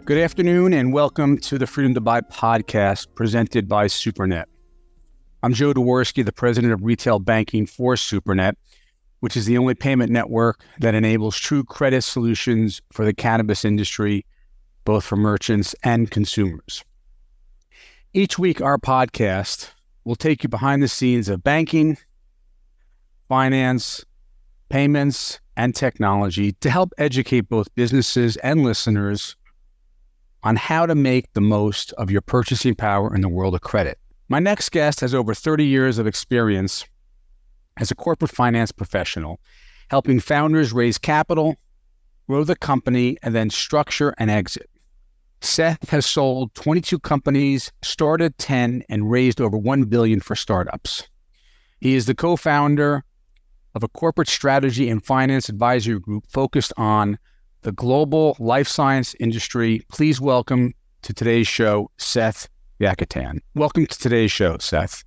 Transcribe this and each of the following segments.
Good afternoon and welcome to the Freedom to Buy podcast presented by SuperNet. I'm Joe Dworsky, the president of retail banking for SuperNet, which is the only payment network that enables true credit solutions for the cannabis industry, both for merchants and consumers. Each week, our podcast will take you behind the scenes of banking, finance, payments, and technology to help educate both businesses and listeners on how to make the most of your purchasing power in the world of credit. My next guest has over 30 years of experience as a corporate finance professional, helping founders raise capital, grow the company, and then structure and exit. Seth has sold 22 companies, started 10, and raised over $1 billion for startups. He is the co-founder of a corporate strategy and finance advisory group focused on the global life science industry. Please welcome to today's show, Seth Yakatan. Welcome to today's show, Seth.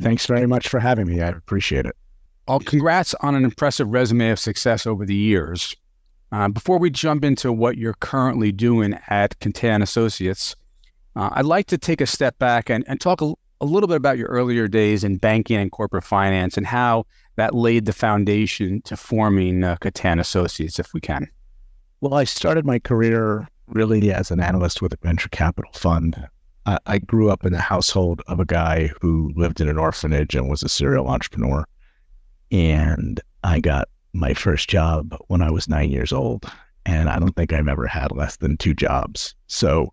Thanks very much for having me. I appreciate it. Well, congrats on an impressive resume of success over the years. Before we jump into what you're currently doing at Yakatan Associates, I'd like to take a step back and talk a little bit about your earlier days in banking and corporate finance and how that laid the foundation to forming Yakatan Associates, if we can. Well, I started my career really as an analyst with a venture capital fund. I grew up in the household of a guy who lived in an orphanage and was a serial entrepreneur. And I got my first job when I was 9 years old. And I don't think I've ever had less than 2 jobs. So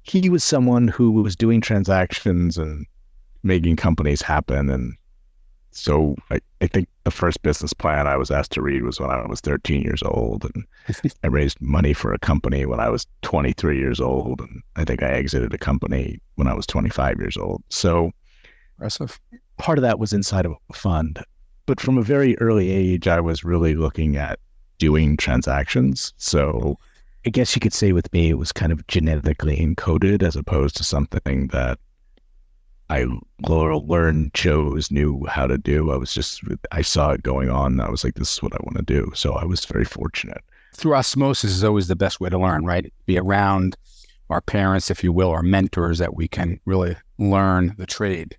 he was someone who was doing transactions and making companies happen. And so I think the first business plan I was asked to read was when I was 13 years old. And I raised money for a company when I was 23 years old. And I think I exited a company when I was 25 years old. So impressive. Part of that was inside of a fund. But from a very early age, I was really looking at doing transactions. So I guess you could say with me, it was kind of genetically encoded as opposed to something that I learned, chose, knew how to do. I saw it going on. I was like, this is what I want to do. So I was very fortunate. Through osmosis is always the best way to learn, right? Be around our parents, if you will, our mentors, that we can really learn the trade.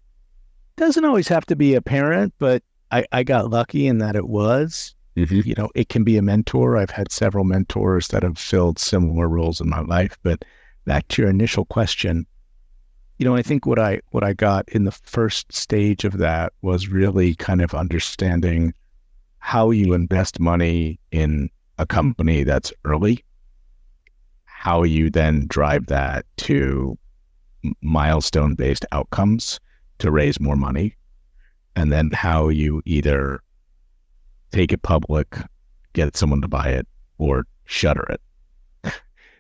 Doesn't always have to be a parent, but I got lucky in that it was. Mm-hmm. You know, it can be a mentor. I've had several mentors that have filled similar roles in my life. But back to your initial question, you know, I think what I got in the first stage of that was really kind of understanding how you invest money in a company that's early, how you then drive that to milestone-based outcomes to raise more money, and then how you either take it public, get someone to buy it, or shutter it.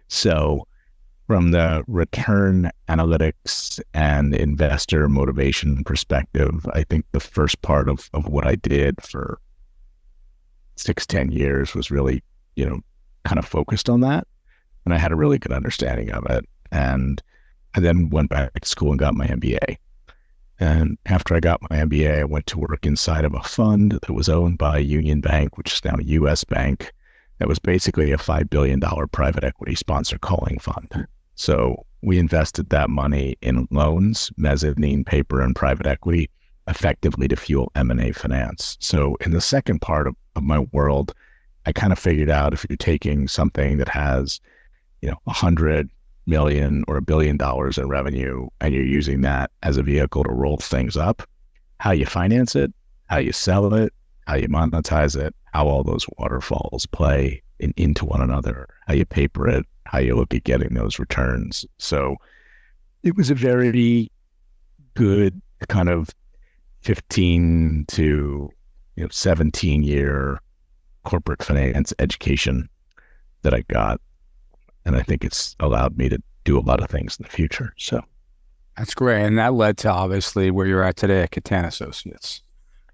So from the return analytics and investor motivation perspective, I think the first part of what I did for 6-10 years was really, kind of focused on that. And I had a really good understanding of it. And I then went back to school and got my MBA. And after I got my MBA, I went to work inside of a fund that was owned by Union Bank, which is now US Bank. That was basically a $5 billion private equity sponsor calling fund. So we invested that money in loans, mezzanine paper, and private equity, effectively to fuel M&A finance. So in the second part of my world, I kind of figured out if you're taking something that has, 100 million or $1 billion in revenue, and you're using that as a vehicle to roll things up, how you finance it, how you sell it, how you monetize it, how all those waterfalls play into one another, how you paper it, how you look at getting those returns. So it was a very good kind of 15 to 17-year corporate finance education that I got. And I think it's allowed me to do a lot of things in the future. So that's great. And that led to obviously where you're at today at Yakatan Associates.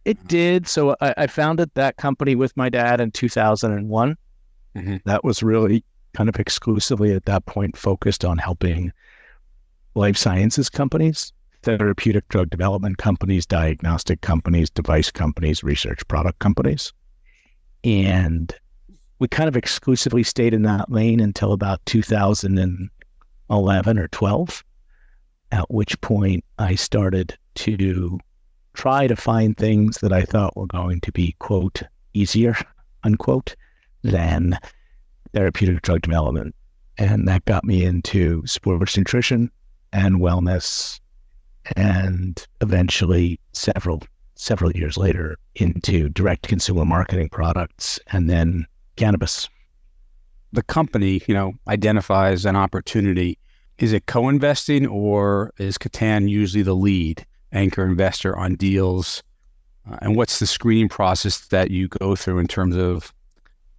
It did. So I founded that company with my dad in 2001. Mm-hmm. That was really kind of exclusively at that point focused on helping life sciences companies, therapeutic drug development companies, diagnostic companies, device companies, research product companies. And we kind of exclusively stayed in that lane until about 2011 or 12, at which point I started to try to find things that I thought were going to be, quote, easier, unquote, than therapeutic drug development. And that got me into sports nutrition and wellness, and eventually several years later into direct consumer marketing products, and then cannabis. The company, identifies an opportunity. Is it co-investing, or is Yakatan usually the lead anchor investor on deals? And what's the screening process that you go through in terms of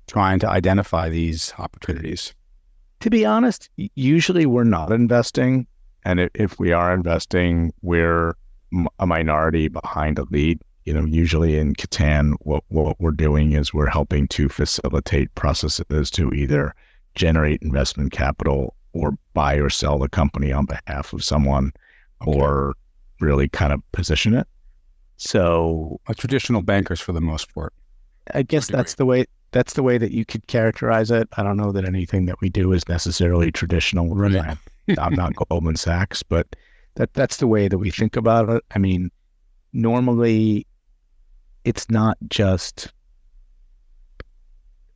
trying to identify these opportunities? To be honest, usually we're not investing. And if we are investing, we're a minority behind a lead. Usually in Yakatan, what we're doing is we're helping to facilitate processes to either generate investment capital or buy or sell the company on behalf of someone, or really kind of position it. So Traditional bankers for the most part. I guess that's the way that you could characterize it. I don't know that anything that we do is necessarily traditional. Right. I'm not Goldman Sachs, but that's the way that we think about it. I mean, normally it's not just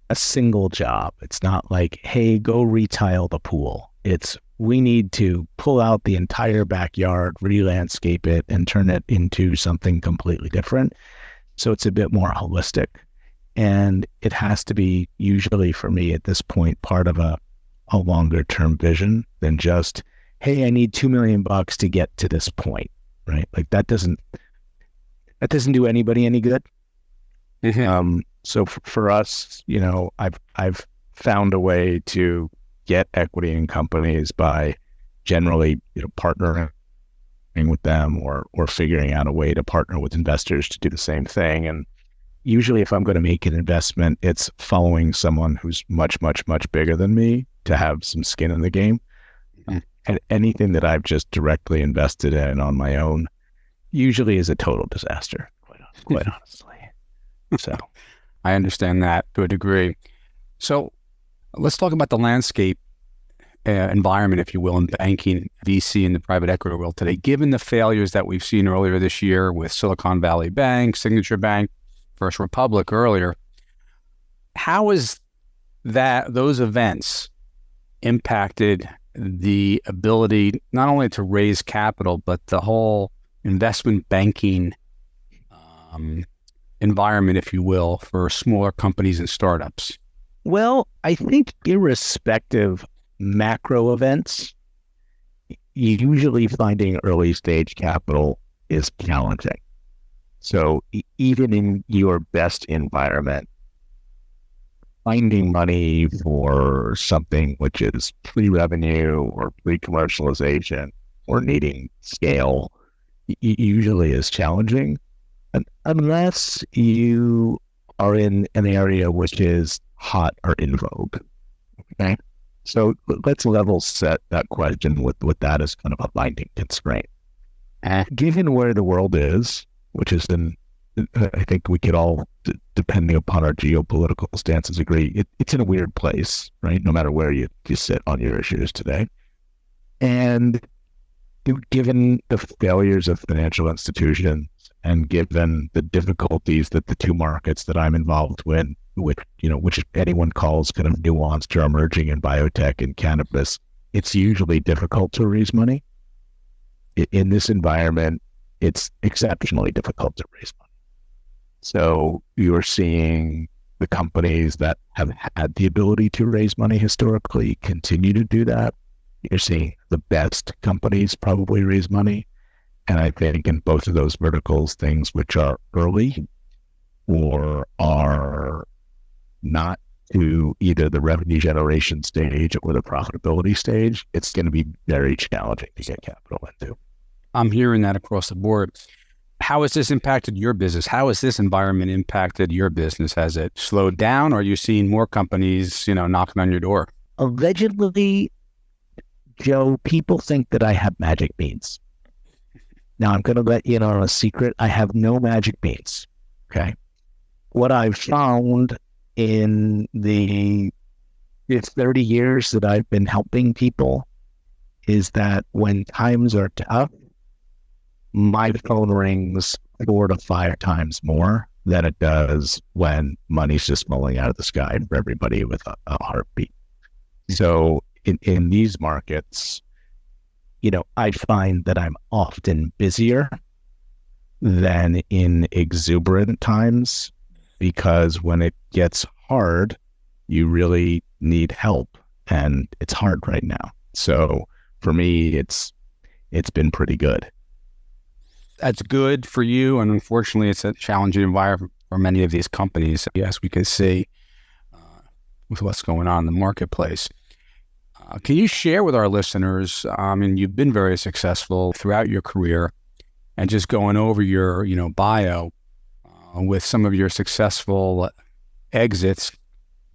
a single job. It's not like, hey, go retile the pool. It's, we need to pull out the entire backyard, re-landscape it, and turn it into something completely different. So it's a bit more holistic. And it has to be, usually for me at this point, part of a longer term vision than just, hey, I need $2 million to get to this point, right? Like that doesn't do anybody any good. Mm-hmm. So for us, I've found a way to get equity in companies by generally, partnering with them or figuring out a way to partner with investors to do the same thing. And usually if I'm going to make an investment, it's following someone who's much, much, much bigger than me to have some skin in the game. Mm-hmm. And anything that I've just directly invested in on my own usually is a total disaster, quite honestly. So I understand that to a degree. So let's talk about the landscape environment, if you will, in banking, VC, and the private equity world today. Given the failures that we've seen earlier this year with Silicon Valley Bank, Signature Bank, First Republic earlier, how has those events impacted the ability not only to raise capital, but the whole investment banking environment, if you will, for smaller companies and startups? Well, I think irrespective macro events, usually finding early stage capital is challenging. So even in your best environment, finding money for something which is pre-revenue or pre-commercialization or needing scale usually is challenging, unless you are in an area which is hot or in vogue. Okay, so let's level set that question with that as kind of a binding constraint. Given where the world is, which is I think we could all, depending upon our geopolitical stances, agree it's in a weird place, right? No matter where you sit on your issues today. And given the failures of financial institutions, and given the difficulties that the two markets that I'm involved with, which anyone calls kind of nuanced or emerging in biotech and cannabis, it's usually difficult to raise money. In this environment, it's exceptionally difficult to raise money. So you're seeing the companies that have had the ability to raise money historically continue to do that. You're seeing the best companies probably raise money. And I think in both of those verticals, things which are early or are not to either the revenue generation stage or the profitability stage, it's going to be very challenging to get capital into. I'm hearing that across the board. How has this impacted your business? How has this environment impacted your business? Has it slowed down, or are you seeing more companies, knocking on your door? Allegedly, Joe, people think that I have magic beans. Now, I'm going to let you in on a secret. I have no magic beans. Okay. What I've found in the 30 years that I've been helping people is that when times are tough, my phone rings 4 to 5 times more than it does when money's just falling out of the sky for everybody with a heartbeat. So in these markets, I find that I'm often busier than in exuberant times, because when it gets hard, you really need help, and it's hard right now. So for me, it's been pretty good. That's good for you, and unfortunately, it's a challenging environment for many of these companies. Yes, we can see with what's going on in the marketplace. Can you share with our listeners, and you've been very successful throughout your career, and just going over your, bio with some of your successful exits.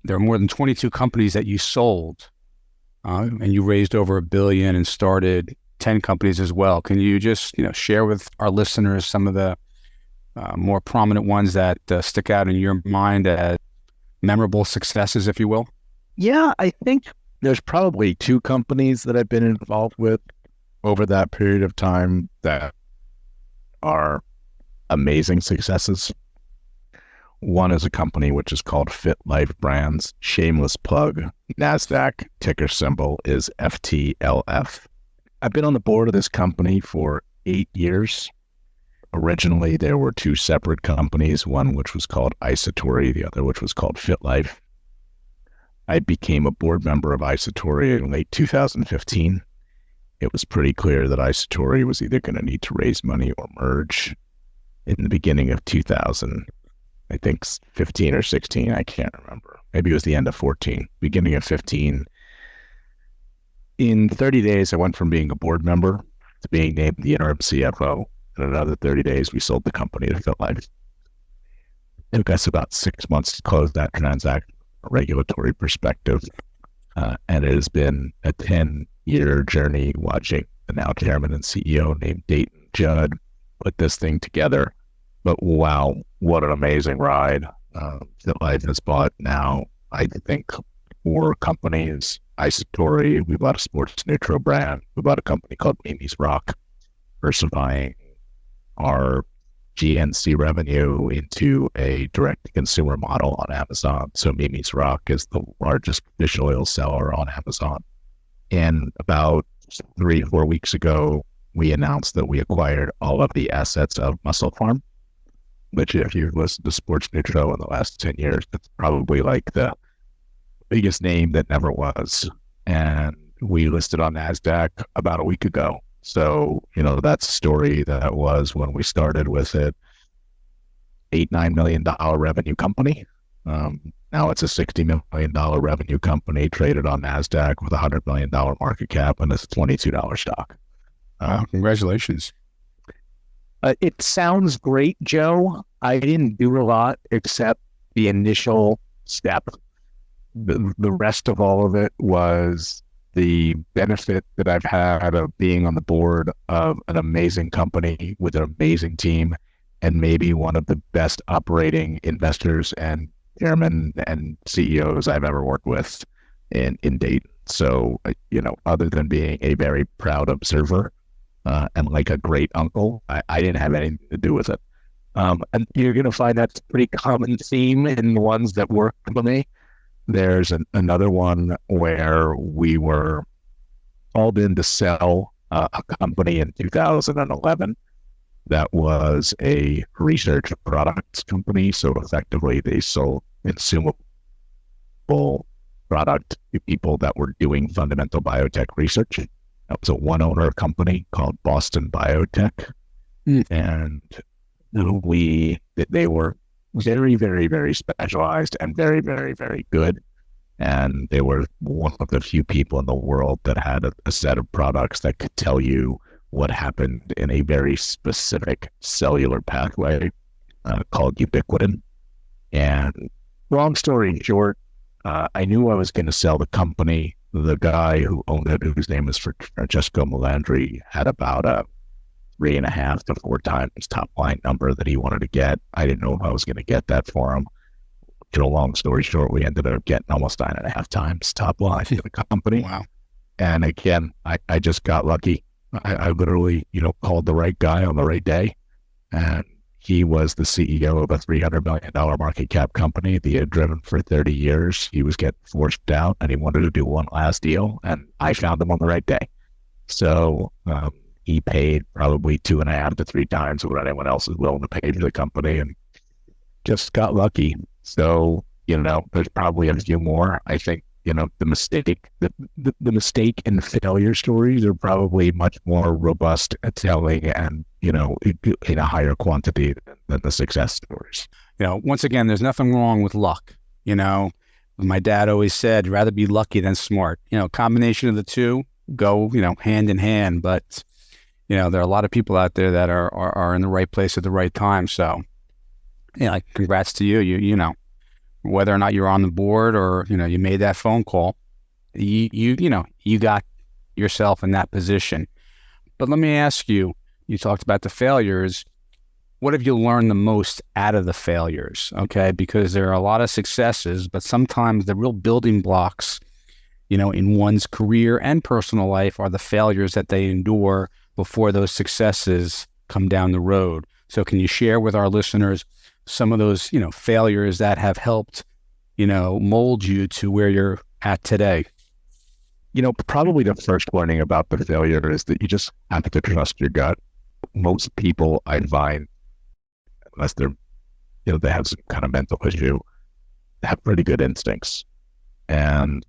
There are more than 22 companies that you sold, and you raised over $1 billion and started 10 companies as well. Can you just, share with our listeners some of the more prominent ones that stick out in your mind as memorable successes, if you will? Yeah, I think there's probably 2 companies that I've been involved with over that period of time that are amazing successes. One is a company which is called Fit Life Brands, shameless plug. NASDAQ ticker symbol is FTLF. I've been on the board of this company for 8 years. Originally, there were 2 separate companies, one which was called Isatori, the other which was called Fit Life. I became a board member of Isatori in late 2015. It was pretty clear that Isatori was either going to need to raise money or merge. In the beginning of 2000, I think 15 or 16, I can't remember. Maybe it was the end of 14, beginning of 15. In 30 days, I went from being a board member to being named the interim CFO. In another 30 days, we sold the company to Fit Life. It took us about 6 months to close that transaction from a regulatory perspective. And it has been a 10-year journey watching the now chairman and CEO named Dayton Judd put this thing together. But wow, what an amazing ride. Fit Life has bought now, I think, 4 companies. Isatori, we bought a sports neutral brand. We bought a company called Mimi's Rock, diversifying our GNC revenue into a direct-to-consumer model on Amazon. So Mimi's Rock is the largest fish oil seller on Amazon. And about 3-4 weeks ago, we announced that we acquired all of the assets of Muscle Farm, which, if you've listened to Sports Nutro in the last 10 years, it's probably like the biggest name that never was. And we listed on NASDAQ about a week ago. So, that story that was when we started with it, $8-9 million revenue company. Now it's a $60 million revenue company traded on NASDAQ with a $100 million market cap, and it's a $22 stock. Congratulations. It sounds great, Joe. I didn't do a lot except the initial step. The rest of all of it was the benefit that I've had of being on the board of an amazing company with an amazing team, and maybe one of the best operating investors and chairmen and CEOs I've ever worked with in Dayton. So, other than being a very proud observer and like a great uncle, I didn't have anything to do with it. And you're going to find that's a pretty common theme in the ones that work for me. There's another one where we were called in to sell a company in 2011 that was a research products company. So effectively, they sold consumable product to people that were doing fundamental biotech research. That was a one-owner company called Boston Biotech. And they were very, very, very specialized and very, very, very good. And they were one of the few people in the world that had a set of products that could tell you what happened in a very specific cellular pathway called ubiquitin. And long story short, I knew I was going to sell the company. The guy who owned it, whose name is Francesco Melandri, had about a 3.5 to 4 times top line number that he wanted to get. I didn't know if I was going to get that for him. long story short, we ended up getting almost 9.5 times top line for the company. Wow. And again, I just got lucky. I literally, called the right guy on the right day. And he was the CEO of a $300 million market cap company that he had driven for 30 years. He was getting forced out and he wanted to do one last deal. And I found him on the right day. So he paid probably 2.5 to 3 times what anyone else is willing to pay for the company, and just got lucky. So, there's probably a few more. I think, the mistake and failure stories are probably much more robust at telling and, in a higher quantity than the success stories. Once again, there's nothing wrong with luck. My dad always said, rather be lucky than smart. Combination of the two go, hand in hand. But, there are a lot of people out there that are in the right place at the right time. So, congrats to you. You whether or not you're on the board or, you made that phone call, you got yourself in that position. But let me ask you, you talked about the failures. What have you learned the most out of the failures? Okay. Because there are a lot of successes, but sometimes the real building blocks, in one's career and personal life are the failures that they endure before those successes come down the road. So can you share with our listeners some of those, failures that have helped, mold you to where you're at today? Probably the first learning about the failure is that you just have to trust your gut. Most people, I find, unless they're, they have some kind of mental issue, have pretty good instincts. And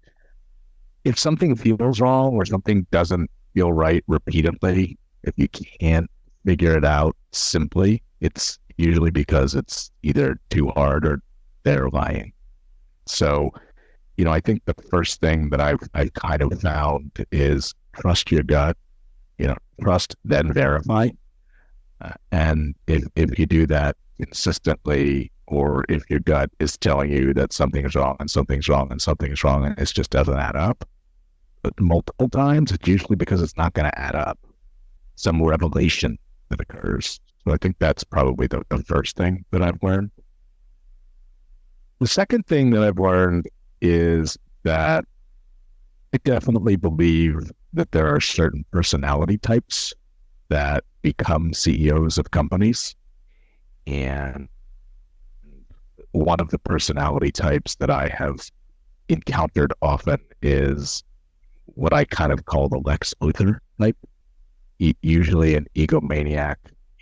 if something feels wrong or something doesn't feel right repeatedly, if you can't figure it out simply, it's usually because it's either too hard or they're lying. So, I think the first thing that I've kind of found is trust your gut, trust, then verify. And if you do that consistently, or if your gut is telling you that something's wrong and something's wrong and something's wrong and it just doesn't add up, but multiple times, it's usually because it's not going to add up. Some revelation that occurs. So I think that's probably the first thing that I've learned. The second thing that I've learned is that I definitely believe that there are certain personality types that become CEOs of companies. And one of the personality types that I have encountered often is what I kind of call the Lex Luthor type. Usually an egomaniac,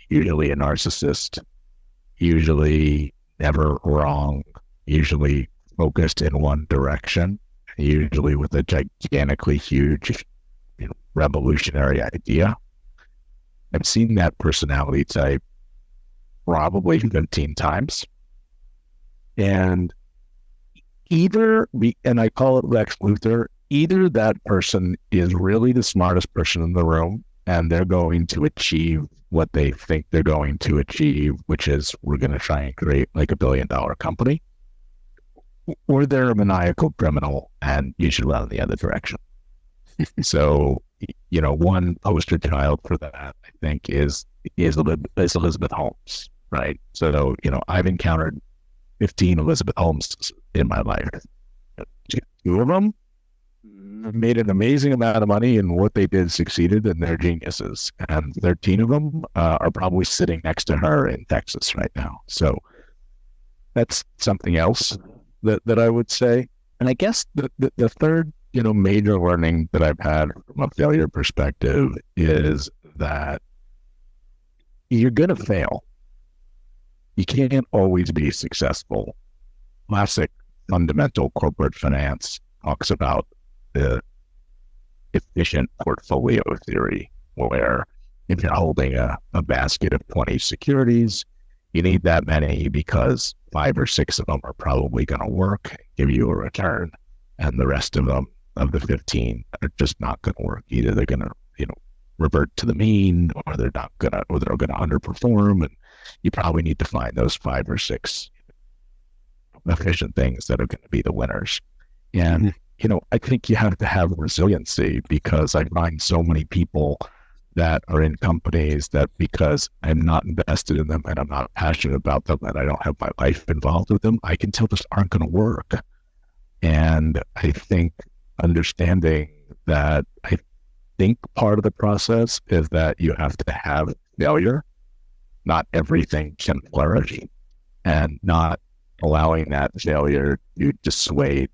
usually a narcissist, usually never wrong, usually focused in one direction, usually with a gigantically huge, revolutionary idea. I've seen that personality type probably 15 times. And and I call it Lex Luthor, either that person is really the smartest person in the room and they're going to achieve what they think they're going to achieve, which is we're going to try and create like $1 billion company, or they're a maniacal criminal and you should run in the other direction. So, one poster child for that, I think, is Elizabeth Holmes, right? So, I've encountered 15 Elizabeth Holmes in my life. 2 of them made an amazing amount of money, and what they did succeeded, and they're geniuses. And 13 of them are probably sitting next to her in Texas right now. So that's something else that I would say. And I guess the third, major learning that I've had from a failure perspective is that you're going to fail. You can't always be successful. Classic fundamental corporate finance talks about the efficient portfolio theory, where if you're holding a basket of 20 securities, you need that many because 5 or 6 of them are probably going to work, give you a return, and the rest of them, of the 15, are just not going to work. Either they're going to, revert to the mean, or they're not going to, or they're going to underperform, and you probably need to find those 5 or 6 efficient things that are going to be the winners. And I think you have to have resiliency, because I find so many people that are in companies that because I'm not invested in them and I'm not passionate about them and I don't have my life involved with them, I can tell just aren't going to work. And I think understanding that, I think part of the process is that you have to have failure. Not everything can flourish, and not allowing that failure to dissuade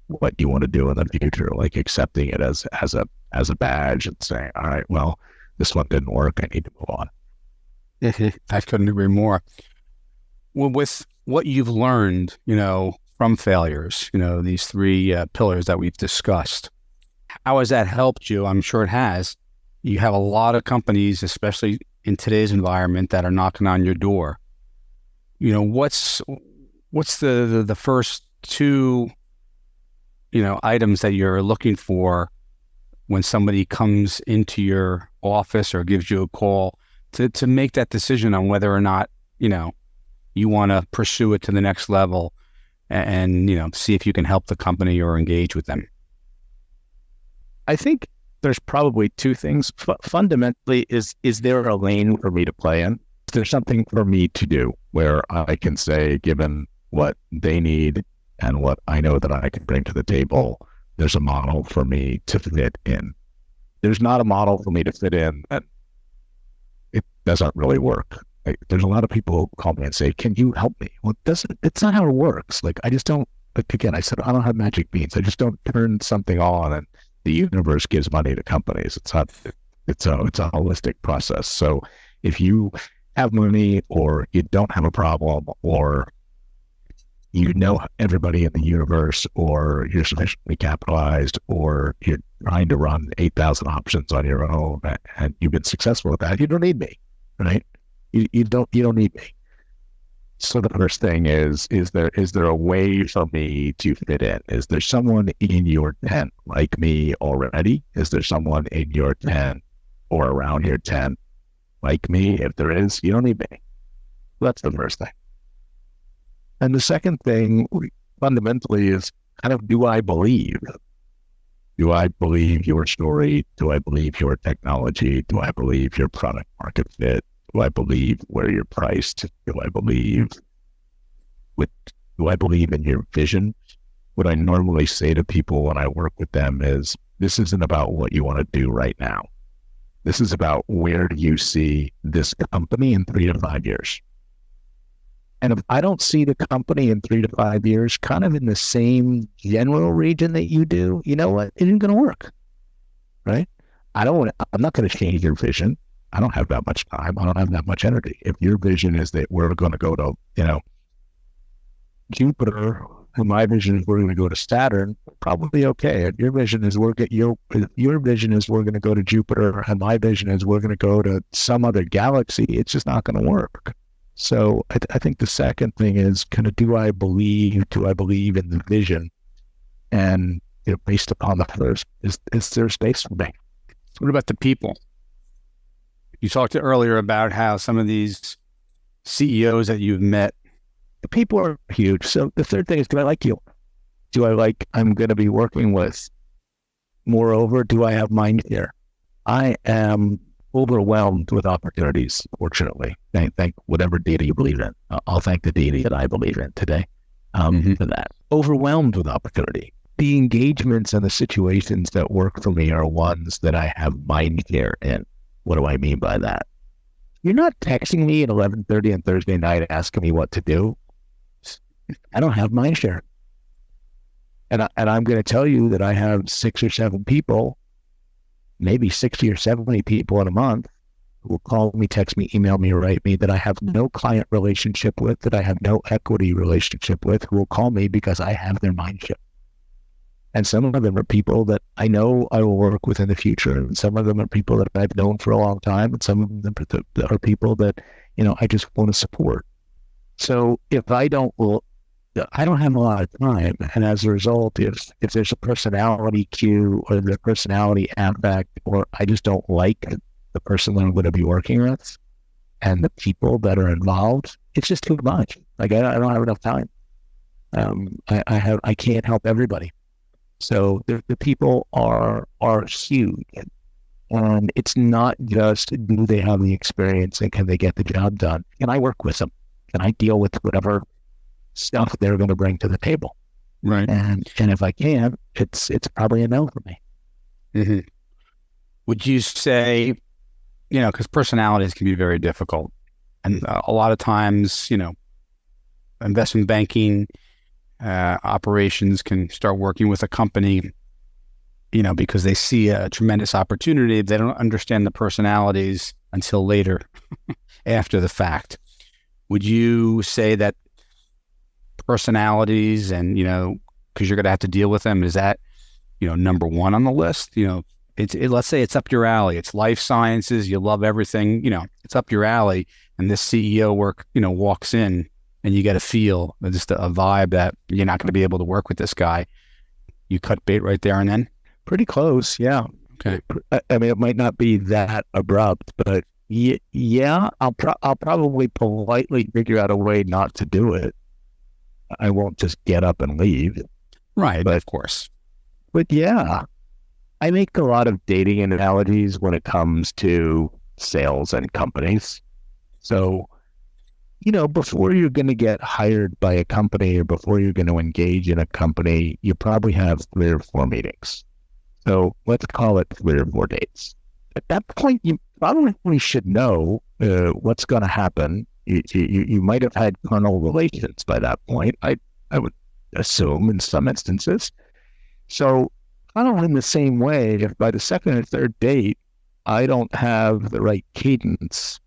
what you want to do in the future, like accepting it as a badge and saying, all right, well, this one didn't work, I need to move on. I couldn't agree more. Well, with what you've learned, from failures, these three pillars that we've discussed, how has that helped you? I'm sure it has. You have a lot of companies, especially in today's environment, that are knocking on your door. What's the first two, items that you're looking for when somebody comes into your office or gives you a call to make that decision on whether or not, you want to pursue it to the next level and see if you can help the company or engage with them? I think there's probably two things. Fundamentally, is there a lane for me to play in? Is there something for me to do where I can say, given what they need and what I know that I can bring to the table, there's a model for me to fit in? There's not a model for me to fit in, and it doesn't really work. There's a lot of people who call me and say, can you help me? Well, it's not how it works. I just don't, again, I said, I don't have magic beans. I just don't turn something on and the universe gives money to companies. It's a holistic process. So if you have money, or you don't have a problem, or everybody in the universe, or you're sufficiently capitalized, or you're trying to run 8,000 options on your own and you've been successful with that, you don't need me, right? You don't need me. So the first thing is there a way for me to fit in? Is there someone in your tent like me already? Is there someone in your tent or around your tent like me? If there is, you don't need me. That's the first thing. And the second thing fundamentally is kind of, do I believe? Do I believe your story? Do I believe your technology? Do I believe your product market fit? Do I believe where you're priced? Do I believe in your vision? What I normally say to people when I work with them is, this isn't about what you want to do right now. This is about, where do you see this company in 3 to 5 years? And if I don't see the company in 3 to 5 years kind of in the same general region that you do, you know what? It isn't going to work, right? I'm not going to change your vision. I don't have that much time. I don't have that much energy. If your vision is that we're going to go to, Jupiter, and my vision is we're going to go to Saturn, probably okay. If your vision is we're going to go to Jupiter, and my vision is we're going to go to some other galaxy, it's just not going to work. So I think the second thing is kind of, do I believe in the vision? And based upon the first, is there space for me? What about the people? You talked earlier about how some of these CEOs that you've met, the people are huge. So the third thing is, do I like you? I'm going to be working with? Moreover, do I have mind share? I am overwhelmed with opportunities, fortunately. Thank whatever data you believe in. I'll thank the data that I believe in today for that. Overwhelmed with opportunity. The engagements and the situations that work for me are ones that I have mind share in. What do I mean by that? You're not texting me at 11:30 on Thursday night asking me what to do. I don't have mind share. And I'm going to tell you that I have 6 or 7 people, maybe 60 or 70 people in a month, who will call me, text me, email me, or write me, that I have no client relationship with, that I have no equity relationship with, who will call me because I have their mind share. And some of them are people that I know I will work with in the future. And some of them are people that I've known for a long time. And some of them are people that, I just want to support. So if I don't have a lot of time. And as a result, if there's a personality cue or the personality affect, or I just don't like the person that I'm going to be working with and the people that are involved, it's just too much. I don't have enough time. I can't help everybody. So the people are huge. And it's not just do they have the experience and can they get the job done? Can I work with them? Can I deal with whatever stuff they're going to bring to the table? Right. And if I can, it's probably a no for me. Mm-hmm. Would you say, because personalities can be very difficult, and a lot of times, investment banking operations can start working with a company, because they see a tremendous opportunity. They don't understand the personalities until later, after the fact. Would you say that personalities and, because you're going to have to deal with them, is that, number one on the list? Let's say it's up your alley. It's life sciences. You love everything, it's up your alley. And this CEO walks in and you get a feel, just a vibe that you're not going to be able to work with this guy. You cut bait right there and then? Pretty close, yeah. Okay. I mean, it might not be that abrupt, but yeah, I'll probably politely figure out a way not to do it. I won't just get up and leave. Right, of course. But yeah, I make a lot of dating analogies when it comes to sales and companies. So, before you're going to get hired by a company or before you're going to engage in a company, you probably have 3 or 4 meetings. So let's call it 3 or 4 dates. At that point, you probably should know what's going to happen. You might have had carnal relations by that point, I would assume in some instances. So kind of in the same way, if by the second or third date, I don't have the right cadence,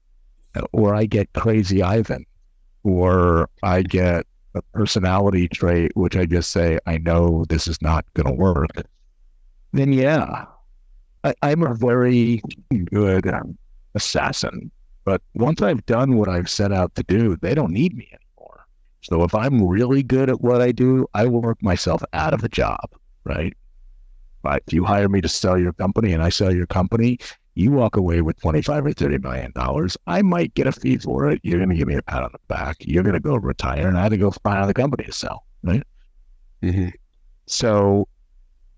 or I get crazy Ivan, or I get a personality trait, which I just say, I know this is not going to work, then yeah, I'm a very good assassin. But once I've done what I've set out to do, they don't need me anymore. So if I'm really good at what I do, I will work myself out of a job, right? But if you hire me to sell your company and I sell your company, you walk away with $25 or $30 million. I might get a fee for it. You're going to give me a pat on the back. You're going to go retire, and I have to go find another company to sell, right? Mm-hmm. So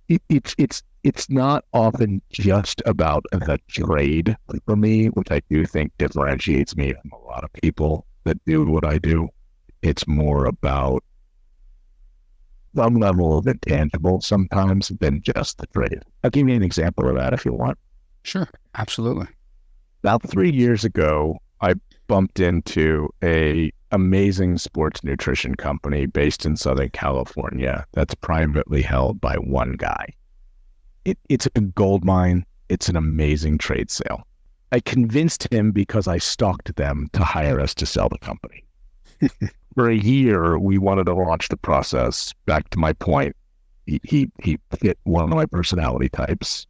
it's not often just about the trade for me, which I do think differentiates me from a lot of people that do what I do. It's more about some level of intangible sometimes than just the trade. I'll give you an example of that if you want. Sure, absolutely. About 3 years ago, I bumped into a amazing sports nutrition company based in Southern California that's privately held by one guy. It's a gold mine. It's an amazing trade sale. I convinced him because I stalked them to hire us to sell the company. For a year, we wanted to launch the process. Back to my point, he fit one of my personality types.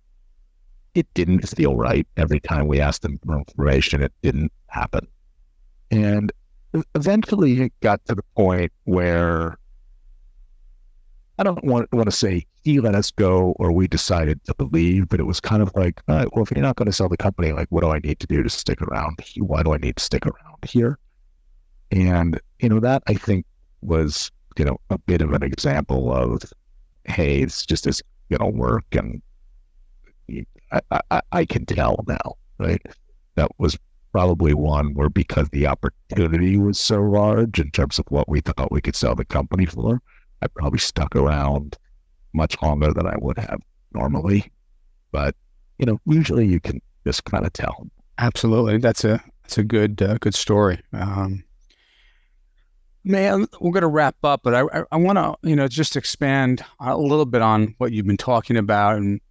It didn't feel right. Every time we asked him for information, it didn't happen. And eventually it got to the point where I don't want to say he let us go or we decided to leave, but it was kind of like, all right, well, if you're not going to sell the company, like, what do I need to do to stick around? Why do I need to stick around here? And, that I think was, a bit of an example of, hey, it's just this going to work. And I can tell now, right? That was probably one where, because the opportunity was so large in terms of what we thought we could sell the company for, I probably stuck around much longer than I would have normally. But, usually you can just kind of tell. Absolutely. That's a good story. Man, we're going to wrap up, but I want to, just expand a little bit on what you've been talking about and,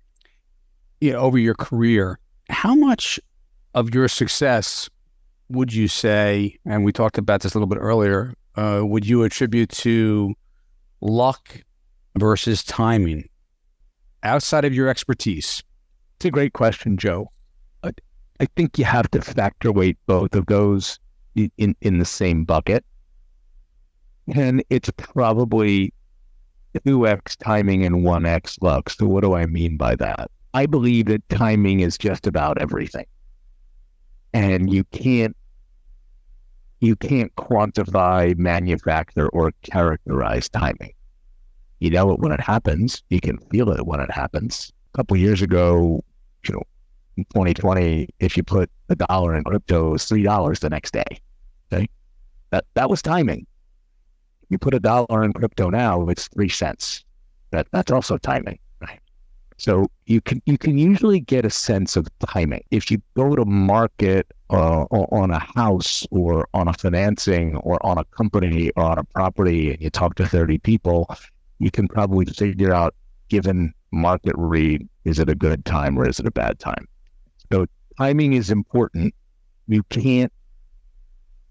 over your career. How much of your success would you say, and we talked about this a little bit earlier, would you attribute to luck versus timing outside of your expertise? It's a great question, Joe. I think you have to factor weight both of those in the same bucket. And it's probably 2x timing and 1x luck. So what do I mean by that? I believe that timing is just about everything. And you can't quantify, manufacture, or characterize timing. You know it when it happens. You can feel it when it happens. A couple of years ago, In 2020, if you put $1 in crypto, it's $3 the next day. Okay, that was timing. You put $1 in crypto now, it's 3 cents. That's also timing, right? So you can usually get a sense of timing. If you go to market on a house or on a financing or on a company or on a property and you talk to 30 people, you can probably figure out, given market read, is it a good time or is it a bad time? So timing is important. You can't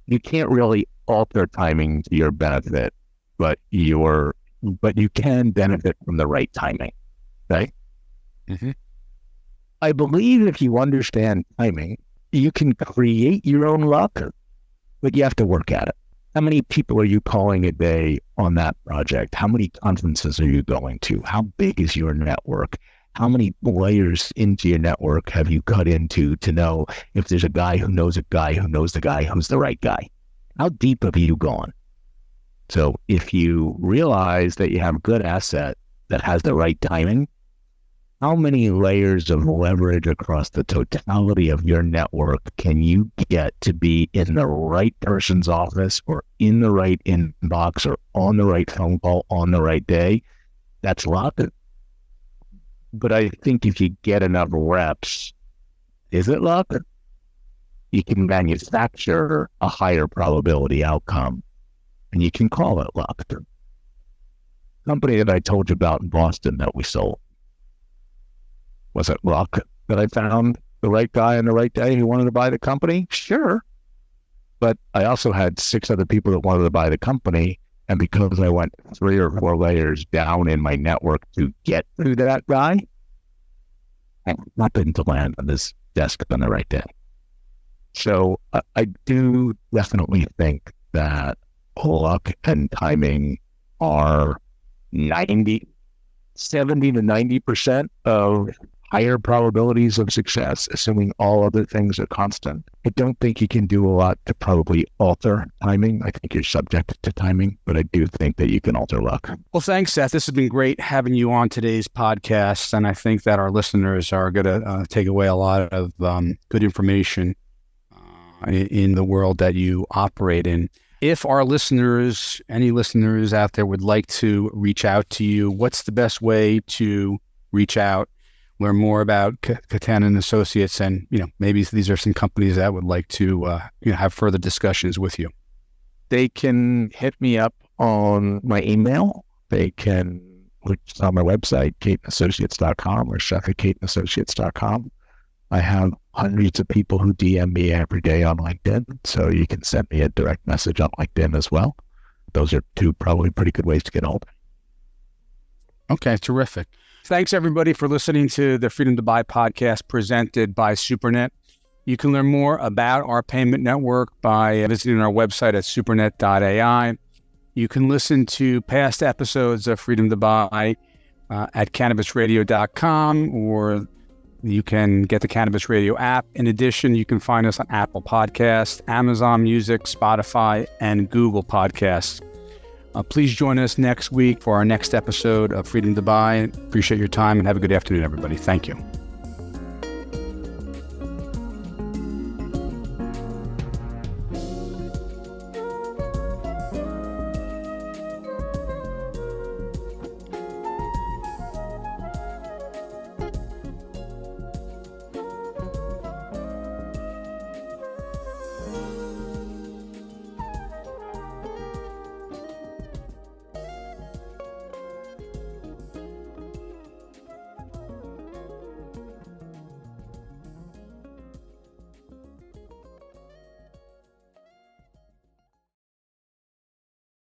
really alter timing to your benefit, but you can benefit from the right timing, right? Mm-hmm. I believe if you understand timing, you can create your own luck, but you have to work at it. How many people are you calling a day on that project? How many conferences are you going to? How big is your network? How many layers into your network have you cut into to know if there's a guy who knows a guy who knows the guy who's the right guy? How deep have you gone? So if you realize that you have a good asset that has the right timing, how many layers of leverage across the totality of your network can you get to be in the right person's office or in the right inbox or on the right phone call on the right day? That's luck. But I think if you get enough reps, is it luck? You can manufacture a higher probability outcome and you can call it luck. The company that I told you about in Boston that we sold, was it luck that I found the right guy on the right day who wanted to buy the company? Sure. But I also had 6 other people that wanted to buy the company. And because I went 3 or 4 layers down in my network to get to that guy, I happened to land on this desk on the right day. So I do definitely think that luck and timing are 70 to 90% of higher probabilities of success, assuming all other things are constant. I don't think you can do a lot to probably alter timing. I think you're subject to timing, but I do think that you can alter luck. Well, thanks, Seth. This has been great having you on today's podcast, and I think that our listeners are going to take away a lot of good information in the world that you operate in. If our listeners, any listeners out there would like to reach out to you, what's the best way to reach out, learn more about Yakatan and Associates, and maybe these are some companies that would like to have further discussions with you? They can hit me up on my email. They can look on my website, KatanAssociates.com or Seth@KatanAssociates.com. I have hundreds of people who DM me every day on LinkedIn, so you can send me a direct message on LinkedIn as well. Those are 2 probably pretty good ways to get hold. Okay, terrific. Thanks, everybody, for listening to the Freedom to Buy podcast presented by SuperNet. You can learn more about our payment network by visiting our website at supernet.ai. You can listen to past episodes of Freedom to Buy at cannabisradio.com, or you can get the Cannabis Radio app. In addition, you can find us on Apple Podcasts, Amazon Music, Spotify, and Google Podcasts. Please join us next week for our next episode of Freedom to Buy. Appreciate your time and have a good afternoon, everybody. Thank you.